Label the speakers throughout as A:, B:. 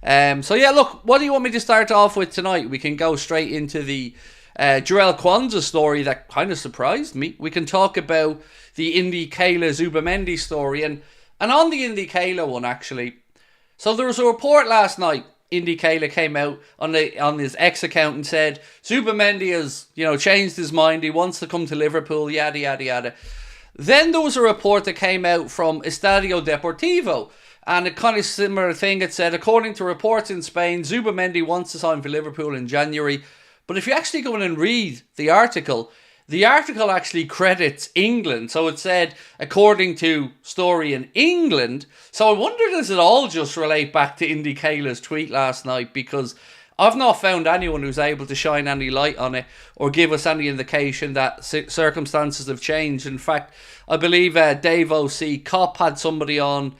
A: So yeah, look, what do you want me to start off with tonight? We can go straight into the Jarell Kwanzaa story that kind of surprised me. We can talk about the Indie-Kayla Zubimendi story, and on the Indie-Kayla one actually. So there was a report last night. Indie-Kayla came out on his X account and said Zubimendi has, changed his mind. He wants to come to Liverpool. Yada yada yada. Then there was a report that came out from Estadio Deportivo, and a kind of similar thing. It said, according to reports in Spain, Zubimendi wants to sign for Liverpool in January. But if you actually go in and read the article actually credits England. So it said, according to story in England. So I wonder, does it all just relate back to Indie-Kayla's tweet last night? Because I've not found anyone who's able to shine any light on it or give us any indication that circumstances have changed. In fact, I believe Dave O.C. Kopp had somebody on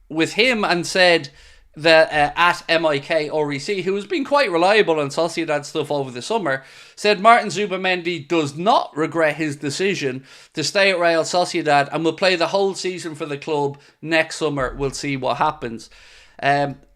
A: with him and said that at MIK who has been quite reliable on Sociedad stuff over the summer, said Martin Zubimendi does not regret his decision to stay at Real Sociedad and will play the whole season for the club next summer. We'll see what happens.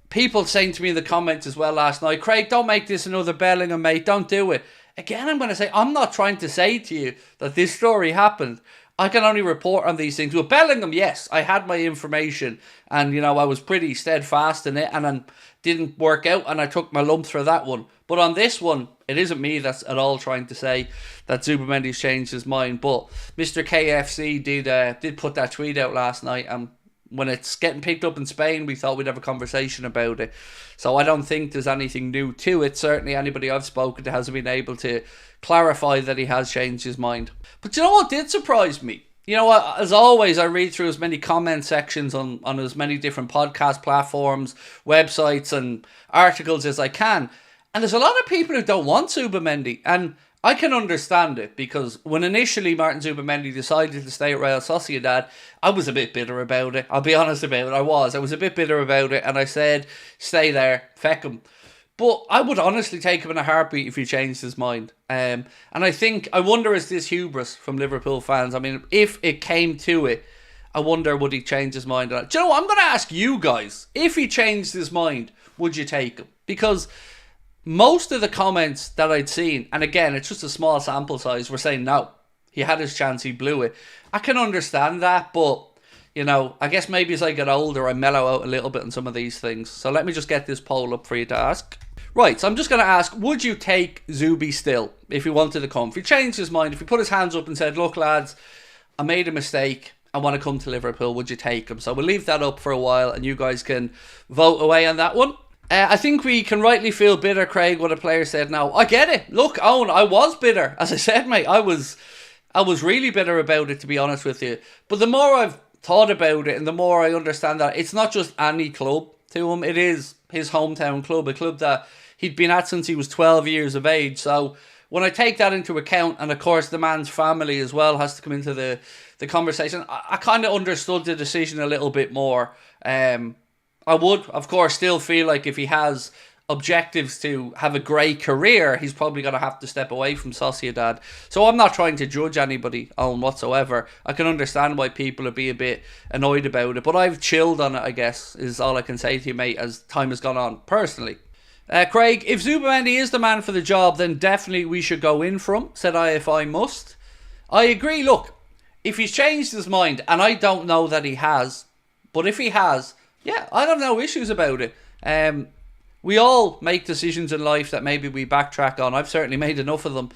A: People saying to me in the comments as well last night, Craig, don't make this another Bellingham, mate. Don't do it. Again, I'm going to say, I'm not trying to say to you that this story happened. I can only report on these things. With Bellingham, yes, I had my information and, I was pretty steadfast in it and then didn't work out and I took my lumps for that one. But on this one, it isn't me that's at all trying to say that Zubimendi's changed his mind. But Mr. KFC did put that tweet out last night, and when it's getting picked up in Spain, we thought we'd have a conversation about it. So I don't think there's anything new to it. Certainly anybody I've spoken to hasn't been able to clarify that he has changed his mind. But you know what did surprise me? As always, I read through as many comment sections on as many different podcast platforms, websites and articles as I can. And there's a lot of people who don't want Zubimendi. And I can understand it, because when initially Martin Zubimendi decided to stay at Real Sociedad, I was a bit bitter about it. I'll be honest about it. I was a bit bitter about it, and I said, stay there, feck him. But I would honestly take him in a heartbeat if he changed his mind. And I wonder, is this hubris from Liverpool fans? I mean, if it came to it, I wonder, would he change his mind? Do you know what? I'm going to ask you guys, if he changed his mind, would you take him? Because most of the comments that I'd seen, and again, it's just a small sample size, were saying no. He had his chance, he blew it. I can understand that, but, I guess maybe as I get older, I mellow out a little bit on some of these things. So let me just get this poll up for you to ask. Right, so I'm just going to ask, would you take Zubi still if he wanted to come? If he changed his mind, if he put his hands up and said, look lads, I made a mistake, I want to come to Liverpool, would you take him? So we'll leave that up for a while and you guys can vote away on that one. I think we can rightly feel bitter, Craig, when a player said no. I get it. Look, Owen, I was bitter. As I said, mate, I was really bitter about it, to be honest with you. But the more I've thought about it and the more I understand that it's not just any club to him, it is his hometown club, a club that he'd been at since he was 12 years of age. So when I take that into account, and of course the man's family as well has to come into the conversation, I kind of understood the decision a little bit more. I would, of course, still feel like if he has objectives to have a great career, he's probably going to have to step away from Sociedad. So I'm not trying to judge anybody on whatsoever. I can understand why people would be a bit annoyed about it, but I've chilled on it, I guess, is all I can say to you, mate, as time has gone on, personally. Craig, if Zubimendi is the man for the job, then definitely we should go in for him, said I if I must. I agree, look, if he's changed his mind, and I don't know that he has, but if he has, yeah, I have no issues about it. We all make decisions in life that maybe we backtrack on. I've certainly made enough of them.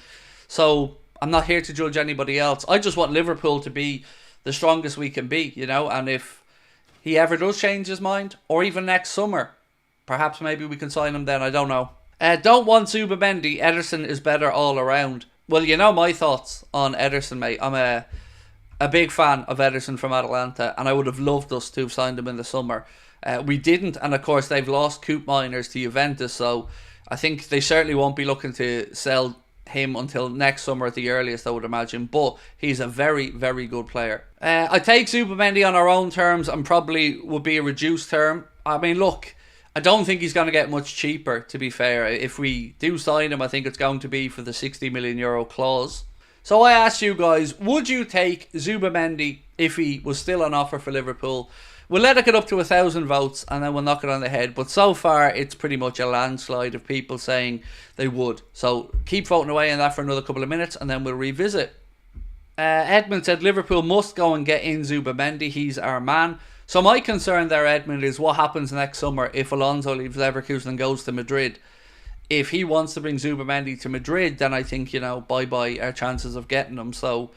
A: So I'm not here to judge anybody else. I just want Liverpool to be the strongest we can be, and if he ever does change his mind, or even next summer, perhaps maybe we can sign him then, I don't know. Don't want Zubimendi, Ederson is better all around. Well, my thoughts on Ederson, mate. I'm a big fan of Ederson from Atalanta, and I would have loved us to have signed him in the summer. We didn't, and of course they've lost Coop Miners to Juventus, so I think they certainly won't be looking to sell him until next summer at the earliest, I would imagine, but he's a very, very good player. I take Zubimendi on our own terms and probably would be a reduced term. I mean, look, I don't think he's going to get much cheaper, to be fair. If we do sign him, I think it's going to be for the €60 million clause. So I asked you guys, would you take Zubimendi if he was still on offer for Liverpool? We'll let it get up to 1,000 votes and then we'll knock it on the head. But so far, it's pretty much a landslide of people saying they would. So keep voting away on that for another couple of minutes and then we'll revisit. Edmund said Liverpool must go and get in Zubimendi. He's our man. So my concern there, Edmund, is what happens next summer if Alonso leaves Leverkusen and goes to Madrid. If he wants to bring Zubimendi to Madrid, then I think, bye-bye our chances of getting him. So,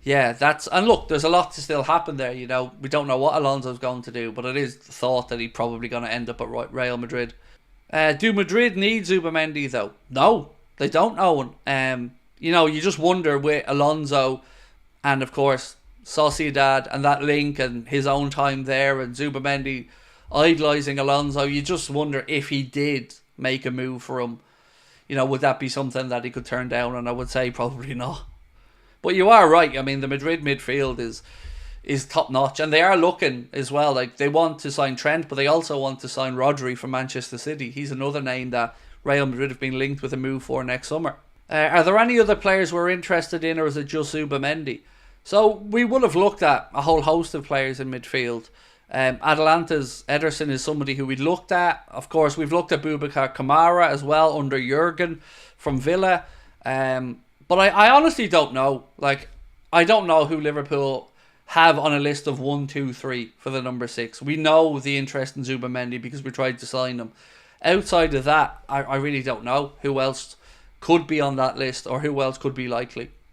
A: yeah, and look, there's a lot to still happen there, We don't know what Alonso's going to do, but it is thought that he's probably going to end up at Real Madrid. Do Madrid need Zubimendi, though? No, they don't, Owen. You just wonder with Alonso and, of course, Sociedad and that link and his own time there and Zubimendi idolising Alonso, you just wonder if he did make a move for him, would that be something that he could turn down? And I would say probably not. But you are right. I mean, the Madrid midfield is top notch, and they are looking as well. Like, they want to sign Trent, but they also want to sign Rodri from Manchester City. He's another name that Real Madrid have been linked with a move for next summer. Are there any other players we're interested in, or is it just Zubimendi? So we would have looked at a whole host of players in midfield. Atalanta's Ederson is somebody who we looked at. Of course, we've looked at Boubacar Kamara as well under Jurgen from Villa. But I honestly don't know. I don't know who Liverpool have on a list of 1, 2, 3 for the number 6. We know the interest in Zubimendi because we tried to sign him. Outside of that, I really don't know who else could be on that list or who else could be likely.